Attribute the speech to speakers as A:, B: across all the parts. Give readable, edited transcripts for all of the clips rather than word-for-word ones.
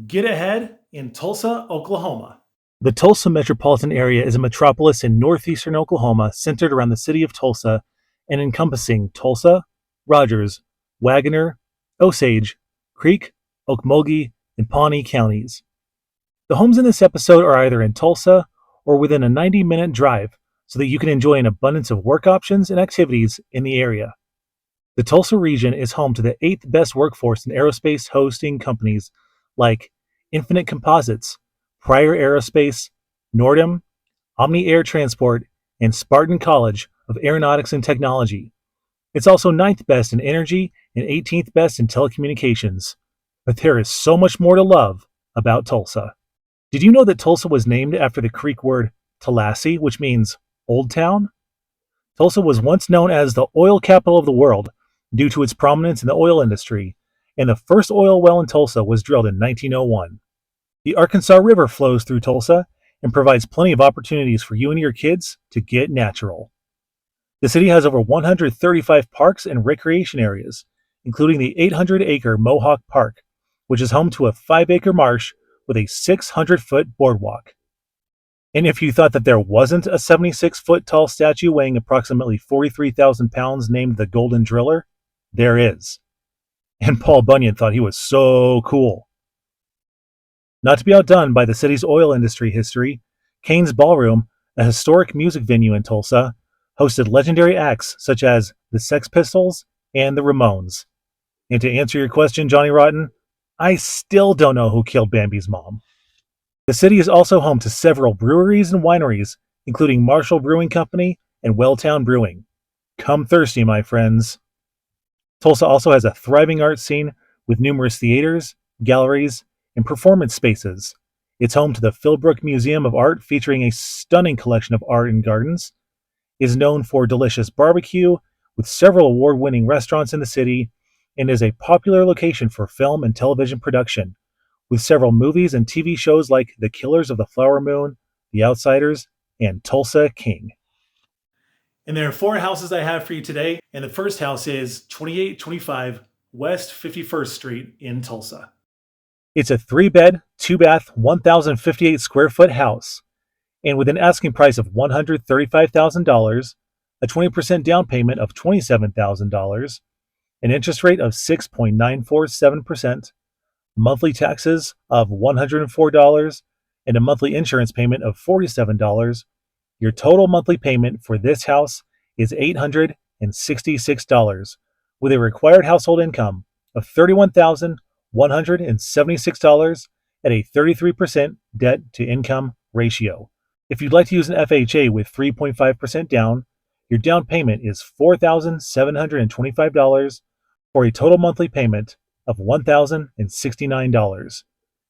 A: Get ahead in Tulsa, Oklahoma.
B: The Tulsa Metropolitan Area is a metropolis in northeastern Oklahoma centered around the city of Tulsa and encompassing Tulsa, Rogers, Wagoner, Osage, Creek, Okmulgee, and Pawnee counties. The homes in this episode are either in Tulsa or within a 90-minute drive so that you can enjoy an abundance of work options and activities in the area. The Tulsa region is home to the eighth best workforce in aerospace hosting companies like Infinite Composites, Prior Aerospace, Nordam, Omni Air Transport, and Spartan College of Aeronautics and Technology. It's also ninth best in energy and 18th best in telecommunications. But there is so much more to love about Tulsa. Did you know that Tulsa was named after the Creek word Tallahassee, which means Old Town? Tulsa was once known as the oil capital of the world due to its prominence in the oil industry, and the first oil well in Tulsa was drilled in 1901. The Arkansas River flows through Tulsa and provides plenty of opportunities for you and your kids to get natural. The city has over 135 parks and recreation areas, including the 800-acre Mohawk Park, which is home to a 5-acre marsh with a 600-foot boardwalk. And if you thought that there wasn't a 76-foot tall statue weighing approximately 43,000 pounds named the Golden Driller, there is. And Paul Bunyan thought he was so cool. Not to be outdone by the city's oil industry history, Kane's Ballroom, a historic music venue in Tulsa, hosted legendary acts such as the Sex Pistols and the Ramones. And to answer your question, Johnny Rotten, I still don't know who killed Bambi's mom. The city is also home to several breweries and wineries, including Marshall Brewing Company and Welltown Brewing. Come thirsty, my friends. Tulsa also has a thriving art scene with numerous theaters, galleries, and performance spaces. It's home to the Philbrook Museum of Art, featuring a stunning collection of art and gardens. It is known for delicious barbecue, with several award-winning restaurants in the city, and is a popular location for film and television production, with several movies and TV shows like The Killers of the Flower Moon, The Outsiders, and Tulsa King.
A: And there are four houses I have for you today. And the first house is 2825 West 51st Street in Tulsa.
B: It's a 3-bed, 2-bath, 1,058 square foot house, and with an asking price of $135,000, a 20% down payment of $27,000, an interest rate of 6.947%, monthly taxes of $104, and a monthly insurance payment of $47, your total monthly payment for this house is $866, with a required household income of $31,176 at a 33% debt to income ratio. If you'd like to use an FHA with 3.5% down, your down payment is $4,725 for a total monthly payment of $1,069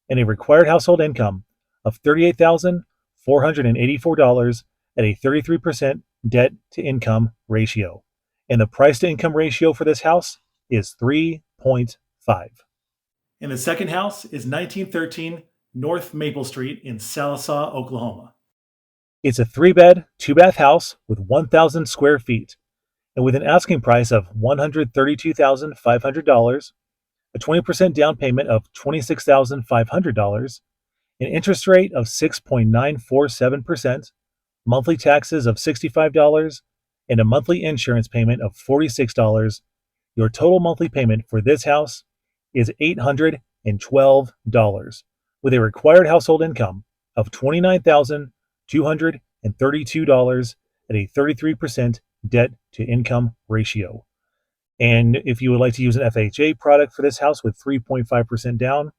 B: and a required household income of $38,484 at a 33% debt to income ratio. And the price to income ratio for this house is 3.5.
A: And the second house is 1913 North Maple Street in Sallisaw, Oklahoma.
B: It's a 3-bed, 2-bath house with 1,000 square feet, and with an asking price of $132,500, a 20% down payment of $26,500, an interest rate of 6.947%, monthly taxes of $65, and a monthly insurance payment of $46, your total monthly payment for this house is $812, with a required household income of $29,232 at a 33% debt to income ratio. And if you would like to use an FHA product for this house with 3.5% down,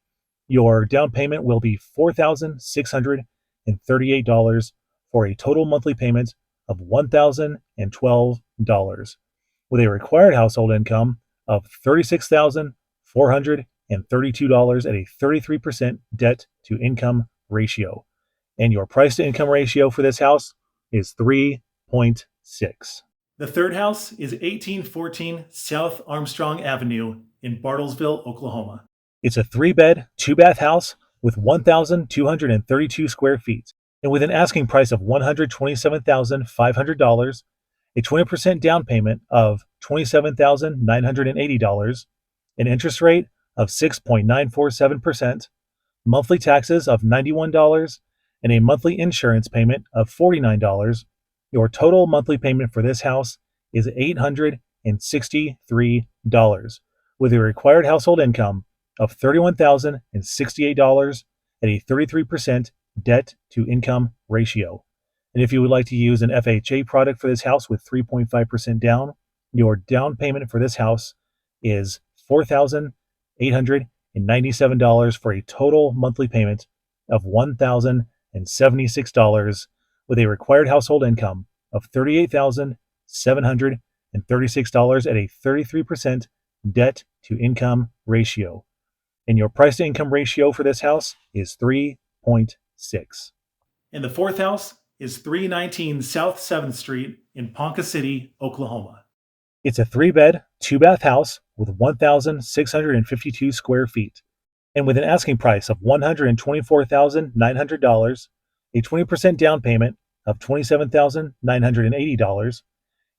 B: your down payment will be $4,638 for a total monthly payment of $1,012, with a required household income of $36,432 at a 33% debt to income ratio. And your price to income ratio for this house is 3.6.
A: The third house is 1814 South Armstrong Avenue in Bartlesville, Oklahoma.
B: It's a 3-bed, 2-bath house with 1,232 square feet, and with an asking price of $127,500, a 20% down payment of $27,980, an interest rate of 6.947%, monthly taxes of $91, and a monthly insurance payment of $49, your total monthly payment for this house is $863, with a required household income of $31,068 at a 33% debt to income ratio. And if you would like to use an FHA product for this house with 3.5% down, your down payment for this house is $4,897 for a total monthly payment of $1,076 with a required household income of $38,736 at a 33% debt to income ratio. And your price to income ratio for this house is 3.6.
A: And the fourth house is 319 South 7th Street in Ponca City, Oklahoma.
B: It's a 3-bed, 2-bath house with 1,652 square feet, and with an asking price of $124,900, a 20% down payment of $27,980,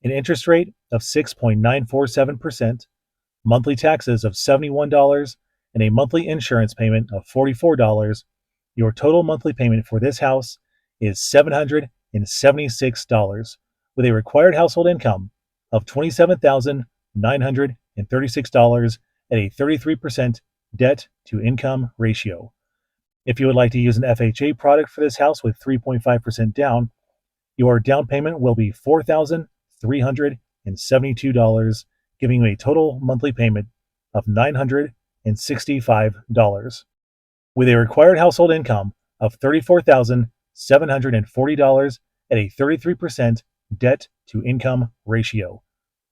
B: an interest rate of 6.947%, monthly taxes of $71, and a monthly insurance payment of $44, your total monthly payment for this house is $776, with a required household income of $27,936 at a 33% debt to income ratio. If you would like to use an FHA product for this house with 3.5% down, your down payment will be $4,372, giving you a total monthly payment of $965, with a required household income of $34,740 at a 33% debt to income ratio.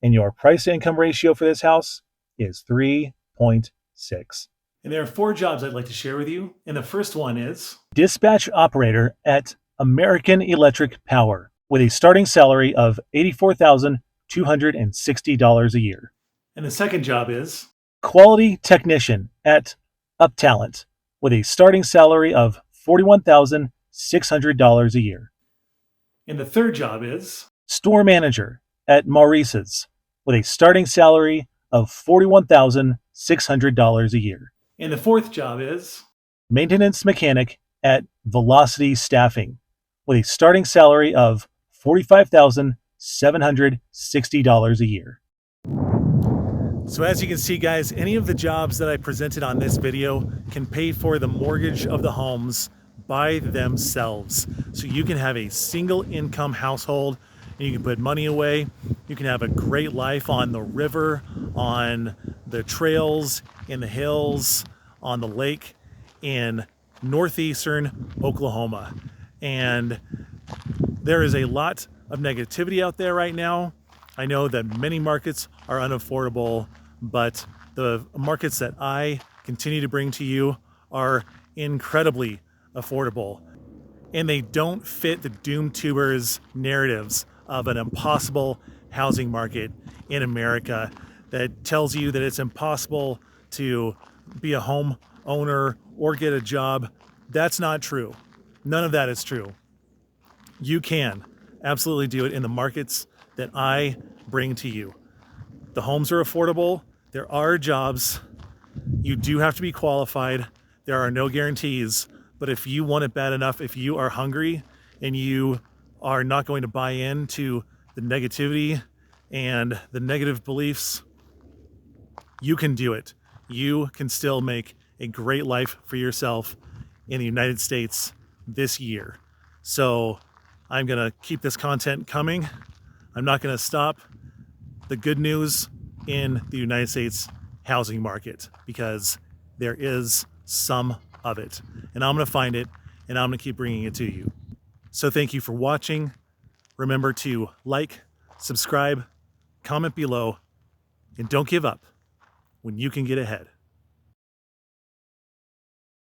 B: And your price to income ratio for this house is 3.6.
A: And there are 4 jobs I'd like to share with you. And the first one is
B: Dispatch operator at American Electric Power with a starting salary of $84,260 a year.
A: And the second job is
B: Quality technician at UpTalent with a starting salary of $41,600 a year.
A: And the third job is
B: Store manager at Maurice's with a starting salary of $41,600 a year.
A: And the fourth job is
B: Maintenance mechanic at Velocity Staffing with a starting salary of $45,760 a year.
A: So as you can see, guys, any of the jobs that I presented on this video can pay for the mortgage of the homes by themselves. So you can have a single income household and you can put money away. You can have a great life on the river, on the trails, in the hills, on the lake in northeastern Oklahoma. And there is a lot of negativity out there right now. I know that many markets are unaffordable, but the markets that I continue to bring to you are incredibly affordable. And they don't fit the doom tubers narratives of an impossible housing market in America that tells you that it's impossible to be a home owner or get a job. That's not true. None of that is true. You can absolutely do it in the markets that I bring to you. The homes are affordable. There are jobs. You do have to be qualified. There are no guarantees. But if you want it bad enough, if you are hungry and you are not going to buy into the negativity and the negative beliefs, you can do it. You can still make a great life for yourself in the United States this year. So I'm going to keep this content coming. I'm not going to stop the good news in the United States housing market because there is some of it. And I'm going to find it and I'm going to keep bringing it to you. So thank you for watching. Remember to like, subscribe, comment below, and don't give up when you can get ahead.